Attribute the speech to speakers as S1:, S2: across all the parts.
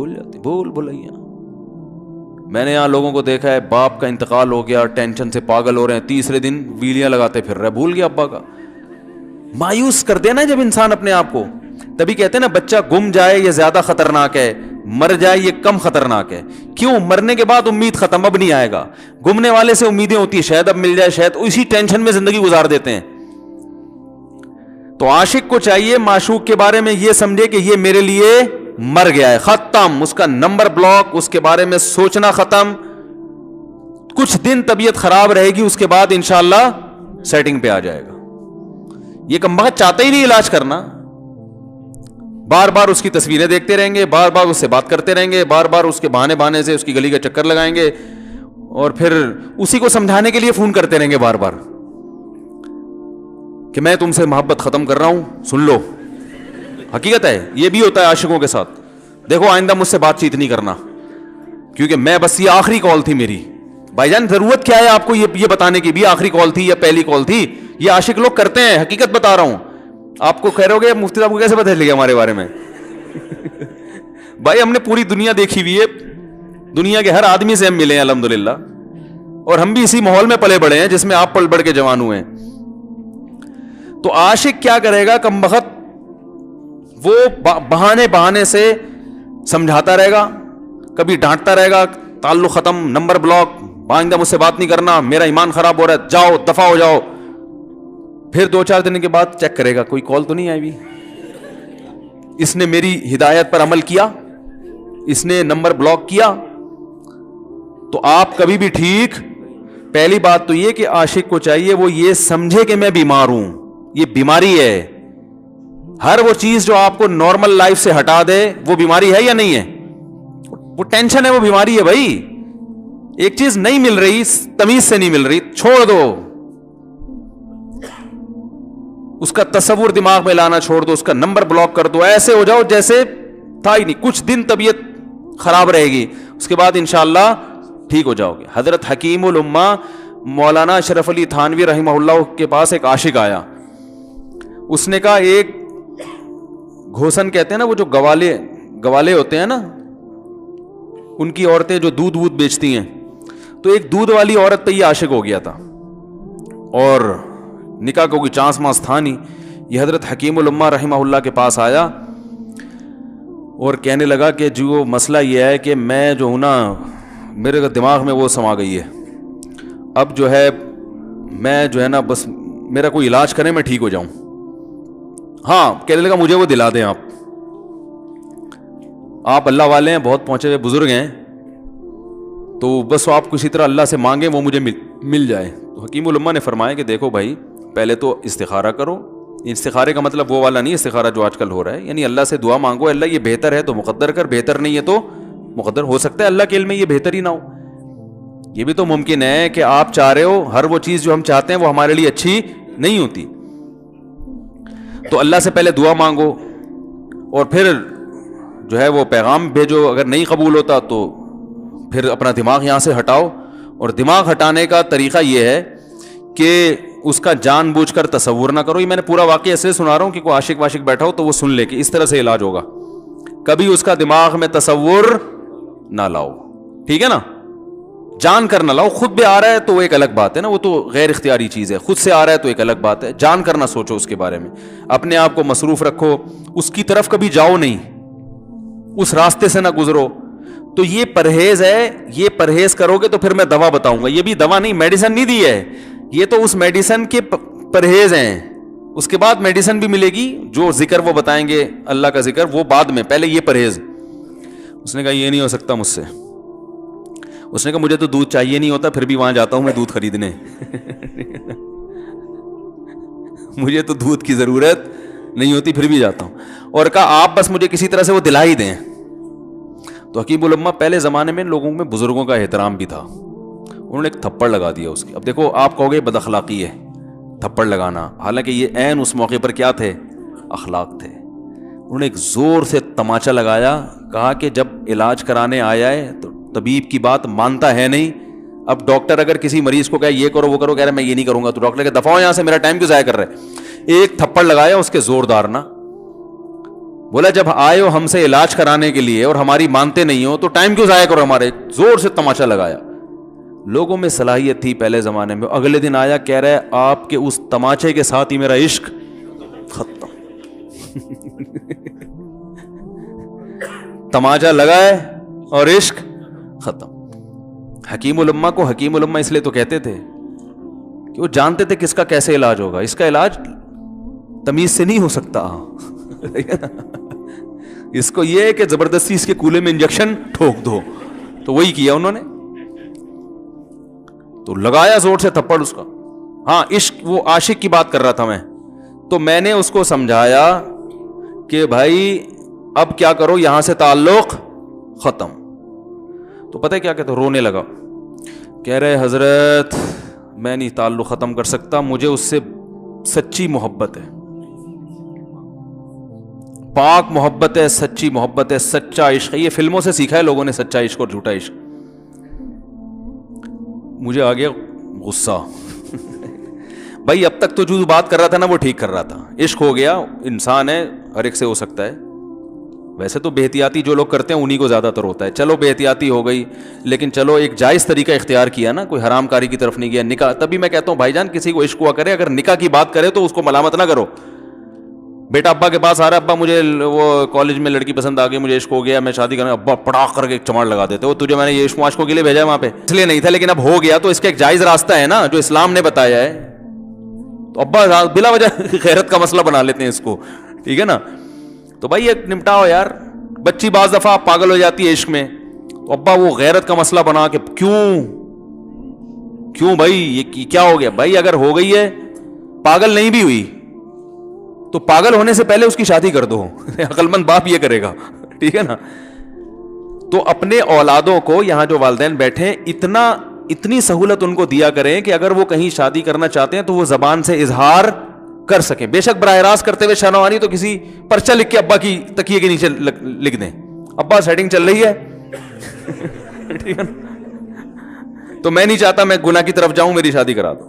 S1: بھول جاتے, بھول بھلائیاں. میں نے یہاں لوگوں کو دیکھا ہے, باپ کا انتقال ہو گیا, ٹینشن سے پاگل ہو رہے ہیں, تیسرے دن ویلیاں لگاتے پھر رہے, بھول گیا ابا کا. مایوس کر دینا جب انسان اپنے آپ کو. تبھی کہتے ہیں نا, بچہ گم جائے یہ زیادہ خطرناک ہے, مر جائے یہ کم خطرناک ہے. کیوں؟ مرنے کے بعد امید ختم, اب نہیں آئے گا. گمنے والے سے امیدیں ہوتی ہیں, شاید اب مل جائے, شاید, اسی ٹینشن میں زندگی گزار دیتے ہیں. تو عاشق کو چاہیے معشوق کے بارے میں یہ سمجھے کہ یہ میرے لیے مر گیا ہے, ختم, اس کا نمبر بلاک, اس کے بارے میں سوچنا ختم. کچھ دن طبیعت خراب رہے گی, اس کے بعد انشاءاللہ سیٹنگ پہ آ جائے گا. یہ کمبخت چاہتا ہی نہیں علاج کرنا, بار بار اس کی تصویریں دیکھتے رہیں گے, بار بار اس سے بات کرتے رہیں گے, بار بار اس کے بہانے سے اس کی گلی کا چکر لگائیں گے, اور پھر اسی کو سمجھانے کے لیے فون کرتے رہیں گے بار بار کہ میں تم سے محبت ختم کر رہا ہوں, سن لو. حقیقت ہے, یہ بھی ہوتا ہے عاشقوں کے ساتھ. دیکھو آئندہ مجھ سے بات چیت نہیں کرنا, کیونکہ میں بس یہ آخری کال تھی میری. بھائی جان ضرورت کیا ہے آپ کو یہ بتانے کی بھی آخری کال تھی یا پہلی کال تھی؟ یہ عاشق لوگ کرتے ہیں, حقیقت بتا رہا ہوں. آپ کو کہہ رہے ہو گے مفتی صاحب کو کیسے پتہ چل گیا ہمارے بارے میں؟ بھائی ہم نے پوری دنیا دیکھی ہوئی ہے, دنیا کے ہر آدمی سے ہم ملے ہیں الحمدللہ, اور ہم بھی اسی ماحول میں پلے بڑے ہیں جس میں آپ پل بڑھ کے جوان ہوئے ہیں. تو عاشق کیا کرے گا کمبخت, وہ بہانے سے سمجھاتا رہے گا, کبھی ڈانٹتا رہے گا, تعلق ختم, نمبر بلاک, آئندہ مجھ سے بات نہیں کرنا, میرا ایمان خراب ہو رہا ہے, جاؤ دفع ہو جاؤ. پھر 2-4 دن کے بعد چیک کرے گا کوئی کال تو نہیں آئی بھی, اس نے میری ہدایت پر عمل کیا, اس نے نمبر بلاک کیا. تو آپ کبھی بھی ٹھیک. پہلی بات تو یہ کہ عاشق کو چاہیے وہ یہ سمجھے کہ میں بیمار ہوں, یہ بیماری ہے. ہر وہ چیز جو آپ کو نارمل لائف سے ہٹا دے وہ بیماری ہے یا نہیں ہے؟ وہ ٹینشن ہے, وہ بیماری ہے بھائی. ایک چیز نہیں مل رہی, تمیز سے نہیں مل رہی, چھوڑ دو, اس کا تصور دماغ میں لانا چھوڑ دو, اس کا نمبر بلاک کر دو, ایسے ہو جاؤ جیسے تھا ہی نہیں. کچھ دن طبیعت خراب رہے گی, اس کے بعد انشاءاللہ ٹھیک ہو جاؤ گے. حضرت حکیم الامہ مولانا اشرف علی تھانوی رحمہ اللہ کے پاس ایک عاشق آیا. اس نے کہا, ایک گھوسن کہتے ہیں نا, وہ جو گوالے ہوتے ہیں نا, ان کی عورتیں جو دودھ بیچتی ہیں, تو ایک دودھ والی عورت پہ یہ عاشق ہو گیا تھا, اور نکاح کو کوئی چانس مانس تھا نہیں. یہ حضرت حکیم الامہ رحمہ اللہ کے پاس آیا اور کہنے لگا کہ جو مسئلہ یہ ہے کہ میں جو ہوں نا, میرے دماغ میں وہ سما گئی ہے, اب جو ہے میں جو ہے نا بس میرا کوئی علاج کریں میں ٹھیک ہو جاؤں. ہاں, کہنے لگا مجھے وہ دلا دیں آپ اللہ والے ہیں, بہت پہنچے ہوئے بزرگ ہیں, تو بس آپ کسی طرح اللہ سے مانگیں وہ مجھے مل جائے. تو حکیم الامہ نے فرمایا کہ دیکھو بھائی, پہلے تو استخارہ کرو. استخارے کا مطلب وہ والا نہیں استخارہ جو آج کل ہو رہا ہے, یعنی اللہ سے دعا مانگو, اللہ یہ بہتر ہے تو مقدر کر, بہتر نہیں ہے تو مقدر. ہو سکتا ہے اللہ کے علم میں یہ بہتر ہی نہ ہو, یہ بھی تو ممکن ہے کہ آپ چاہ رہے ہو ہر وہ چیز جو ہم چاہتے ہیں وہ ہمارے لیے اچھی نہیں ہوتی. تو اللہ سے پہلے دعا مانگو, اور پھر جو ہے وہ پیغام بھیجو. اگر نہیں قبول ہوتا تو پھر اپنا دماغ یہاں سے ہٹاؤ. اور دماغ ہٹانے کا طریقہ یہ ہے کہ اس کا جان بوجھ کر تصور نہ کرو. یہ میں نے پورا واقعہ ایسے سنا رہا ہوں کہ کوئی عاشق واشق بیٹھا ہو تو وہ سن لے کہ اس طرح سے علاج ہوگا. کبھی اس کا دماغ میں تصور نہ لاؤ, ٹھیک ہے نا, جان کر نہ لاؤ. خود بھی آ رہا ہے تو وہ ایک الگ بات ہے نا, وہ تو غیر اختیاری چیز ہے. خود سے آ رہا ہے تو ایک الگ بات ہے, جان کر نہ سوچو اس کے بارے میں, اپنے آپ کو مصروف رکھو, اس کی طرف کبھی جاؤ نہیں, اس راستے سے نہ گزرو. تو یہ پرہیز ہے, یہ پرہیز کرو گے تو پھر میں دوا بتاؤں گا. یہ بھی دوا نہیں, میڈیسن نہیں دی ہے, یہ تو اس میڈیسن کے پرہیز ہیں. اس کے بعد میڈیسن بھی ملے گی, جو ذکر وہ بتائیں گے اللہ کا ذکر وہ بعد میں, پہلے یہ پرہیز. اس نے کہا یہ نہیں ہو سکتا مجھ سے. اس نے کہا مجھے تو دودھ چاہیے نہیں ہوتا, پھر بھی وہاں جاتا ہوں میں دودھ خریدنے. مجھے تو دودھ کی ضرورت نہیں ہوتی, پھر بھی جاتا ہوں. اور کہا آپ بس مجھے کسی طرح سے وہ دلا ہی دیں. تو حکیم الامہ پہلے زمانے میں لوگوں میں بزرگوں کا احترام بھی تھا, انہوں نے ایک تھپڑ لگا دیا اس کے. اب دیکھو آپ کہو گے بد اخلاقی ہے تھپڑ لگانا, حالانکہ یہ عین اس موقع پر کیا تھے, اخلاق تھے. انہوں نے ایک زور سے تماچا لگایا, کہا کہ جب علاج کرانے آیا ہے تو طبیب کی بات مانتا ہے نہیں. اب ڈاکٹر اگر کسی مریض کو کہے یہ کرو وہ کرو, کہہ رہا میں یہ نہیں کروں گا, تو ڈاکٹر کہ دفعہ یہاں سے, میرا ٹائم کیوں ضائع کر رہے. ایک تھپڑ لگایا اس کے زوردار نا, بولا جب آئے ہو ہم سے علاج کرانے کے لیے اور ہماری مانتے نہیں ہو تو ٹائم کیوں ضائع کرو ہمارے. زور سے تماشا لگایا. لوگوں میں صلاحیت تھی پہلے زمانے میں. اگلے دن آیا کہہ رہا ہے آپ کے اس تماچے کے ساتھ ہی میرا عشق ختم. تماچا لگا ہے اور عشق ختم. حکیم الامہ کو حکیم الامہ اس لیے تو کہتے تھے کہ وہ جانتے تھے کس کا کیسے علاج ہوگا. اس کا علاج تمیز سے نہیں ہو سکتا. اس کو یہ ہے کہ زبردستی اس کے کولے میں انجیکشن ٹھوک دو. تو وہی کیا انہوں نے. تو لگایا زور سے تھپڑ اس کا. ہاں عشق, وہ عاشق کی بات کر رہا تھا میں. تو میں نے اس کو سمجھایا کہ بھائی اب کیا کرو, یہاں سے تعلق ختم. تو پتہ ہے کیا کہتا, رونے لگا. کہہ رہے حضرت میں نہیں تعلق ختم کر سکتا, مجھے اس سے سچی محبت ہے, پاک محبت ہے, سچی محبت ہے, سچا عشق ہے. یہ فلموں سے سیکھا ہے لوگوں نے, سچا عشق اور جھوٹا عشق. مجھے آ گیا غصہ. بھائی اب تک تو جو بات کر رہا تھا نا وہ ٹھیک کر رہا تھا. عشق ہو گیا, انسان ہے, ہر ایک سے ہو سکتا ہے. ویسے تو بے احتیاطی جو لوگ کرتے ہیں انہی کو زیادہ تر ہوتا ہے. چلو بے احتیاطی ہو گئی, لیکن چلو ایک جائز طریقہ اختیار کیا نا, کوئی حرام کاری کی طرف نہیں گیا. نکاح, تبھی میں کہتا ہوں بھائی جان کسی کو عشق ہوا کرے, اگر نکاح کی بات کرے تو اس کو ملامت نہ کرو. بیٹا ابا کے پاس آ رہا ہے, ابا مجھے وہ کالج میں لڑکی پسند آ گئی, مجھے عشق ہو گیا, میں شادی کرنا. ابا پڑاخ کر کے ایک چماڑ لگا دیتے, وہ تجھے میں نے یہ عشق معاشقوں کے لیے بھیجا ہے وہاں پہ, اس لیے نہیں تھا, لیکن اب ہو گیا تو اس کا ایک جائز راستہ ہے نا جو اسلام نے بتایا ہے. تو ابا بلا وجہ غیرت کا مسئلہ بنا لیتے ہیں اس کو, ٹھیک ہے نا. تو بھائی ایک نمٹاؤ یار. بچی بعض دفعہ پاگل ہو جاتی ہے عشق میں, تو ابا وہ غیرت کا مسئلہ بنا کے کیوں بھائی یہ کیا ہو گیا. بھائی اگر ہو گئی ہے, پاگل نہیں بھی ہوئی تو پاگل ہونے سے پہلے اس کی شادی کر دو. عقل مند باپ یہ کرے گا, ٹھیک ہے نا. تو اپنے اولادوں کو, یہاں جو والدین بیٹھے, اتنی سہولت ان کو دیا کریں کہ اگر وہ کہیں شادی کرنا چاہتے ہیں تو وہ زبان سے اظہار کر سکیں. بے شک براہ راست کرتے ہوئے شرم آنی تو کسی پرچہ لکھ کے ابا کی تکیے کے نیچے لکھ دیں, ابا سیٹنگ چل رہی ہے. ٹھیک ہے نا. تو میں نہیں چاہتا میں گناہ کی طرف جاؤں, میری شادی کرا دو.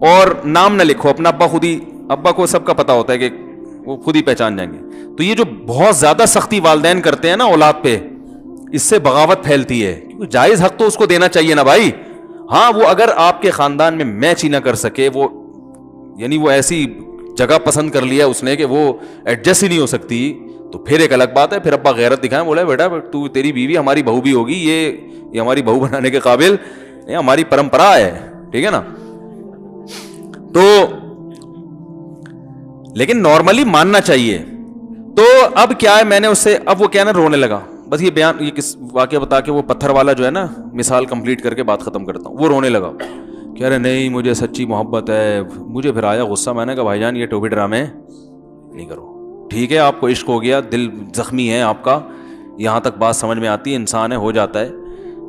S1: اور نام نہ لکھو اپنا, ابا خود ہی, ابا کو سب کا پتا ہوتا ہے کہ وہ خود ہی پہچان جائیں گے. تو یہ جو بہت زیادہ سختی والدین کرتے ہیں نا اولاد پہ, اس سے بغاوت پھیلتی ہے. کیونکہ جائز حق تو اس کو دینا چاہیے نا بھائی. ہاں وہ اگر آپ کے خاندان میں میچ ہی نہ کر سکے, وہ یعنی وہ ایسی جگہ پسند کر لیا اس نے کہ وہ ایڈجسٹ ہی نہیں ہو سکتی, تو پھر ایک الگ بات ہے. پھر ابا غیرت دکھائیں, بولا بیٹا تو تیری بیوی ہماری بہو بھی ہوگی, یہ ہماری بہو بنانے کے قابل, یہ ہماری پرمپرا ہے, ٹھیک ہے نا. تو لیکن نارملی ماننا چاہیے. تو اب کیا ہے, میں نے اس سے, اب وہ کیا نا رونے لگا. بس یہ بیان, یہ کس واقعہ بتا کے وہ پتھر والا جو ہے نا مثال کمپلیٹ کر کے بات ختم کرتا ہوں. وہ رونے لگا, کہہ رہے نہیں مجھے سچی محبت ہے. مجھے پھر آیا غصہ, میں نے کہا بھائی جان یہ ٹوپی ڈرامے نہیں کرو. ٹھیک ہے آپ کو عشق ہو گیا, دل زخمی ہے آپ کا, یہاں تک بات سمجھ میں آتی ہے, انسان ہے, ہو جاتا ہے,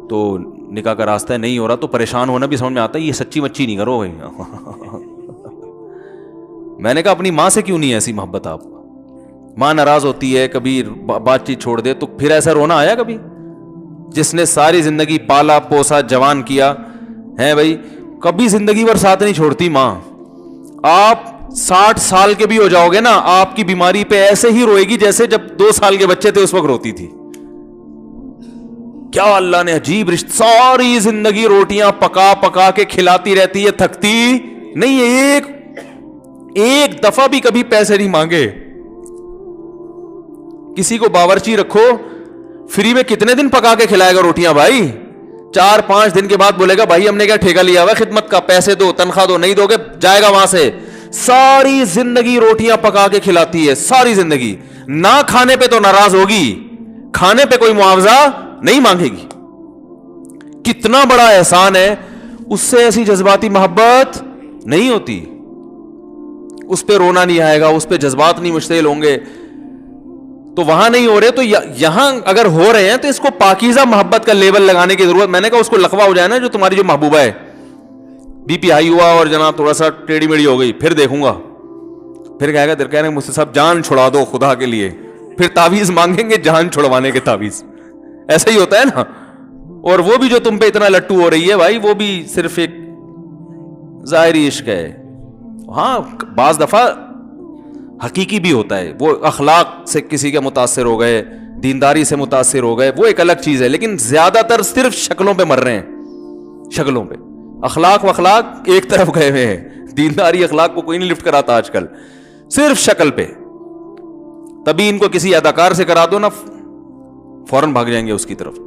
S1: تو نکاح کا راستہ ہے, نہیں ہو رہا تو پریشان ہونا بھی سمجھ میں آتا ہے. یہ سچی مچی نہیں کرو بھائی. میں نے کہا اپنی ماں سے کیوں نہیں ایسی محبت آپ کو, ماں ناراض ہوتی ہے, کبھی بات چیت چھوڑ دے, تو پھر ایسا رونا آیا کبھی؟ جس نے ساری زندگی پالا پوسا جوان کیا ہے بھائی, کبھی زندگی بھر ساتھ نہیں چھوڑتی ماں. آپ 60 سال کے بھی ہو جاؤ گے نا, آپ کی بیماری پہ ایسے ہی روئے گی جیسے جب 2 سال کے بچے تھے اس وقت روتی تھی. کیا اللہ نے عجیب رشتہ, ساری زندگی روٹیاں پکا پکا کے کھلاتی رہتی ہے, تھکتی نہیں ہے, ایک دفعہ بھی کبھی پیسے نہیں مانگے. کسی کو باورچی رکھو, فری میں کتنے دن پکا کے کھلائے گا روٹیاں بھائی؟ 4-5 دن کے بعد بولے گا بھائی ہم نے کیا ٹھیکہ لیا ہوا خدمت کا, پیسے دو, تنخواہ دو, نہیں دو گے جائے گا وہاں سے. ساری زندگی روٹیاں پکا کے کھلاتی ہے, ساری زندگی. نہ کھانے پہ تو ناراض ہوگی, کھانے پہ کوئی معاوضہ نہیں مانگے گی. کتنا بڑا احسان ہے, اس سے ایسی جذباتی محبت نہیں ہوتی. اس پہ رونا نہیں آئے گا, اس پہ جذبات نہیں مشتعل ہوں گے. تو وہاں نہیں ہو رہے, تو یہاں اگر ہو رہے ہیں تو اس کو پاکیزہ محبت کا لیبل لگانے کی ضرورت. میں نے کہا اس کو لقبہ ہو جائے نا, جو تمہاری جو محبوبہ ہے, بی پی ہائی ہوا اور جناب تھوڑا سا ٹیڑھی میڑھی ہو گئی, پھر دیکھوں گا, پھر کہے گا کہہ رہے ہیں مجھ سے صاحب جان چھڑا دو خدا کے لیے, پھر تعویذ مانگیں گے جان چھڑوانے کے تعویذ. ایسا ہی ہوتا ہے نا. اور وہ بھی جو تم پہ اتنا لٹو ہو رہی ہے بھائی, وہ بھی صرف ایک ظاہری عشق ہے. ہاں بعض دفعہ حقیقی بھی ہوتا ہے. وہ اخلاق سے کسی کے متاثر ہو گئے, دینداری سے متاثر ہو گئے, وہ ایک الگ چیز ہے. لیکن زیادہ تر صرف شکلوں پہ مر رہے ہیں, شکلوں پہ. اخلاق ایک طرف گئے ہوئے ہیں. دینداری اخلاق کو کوئی نہیں لفٹ کراتا آج کل, صرف شکل پہ. تبھی ان کو کسی اداکار سے کرا دو نا, فوراً بھاگ جائیں گے اس کی طرف.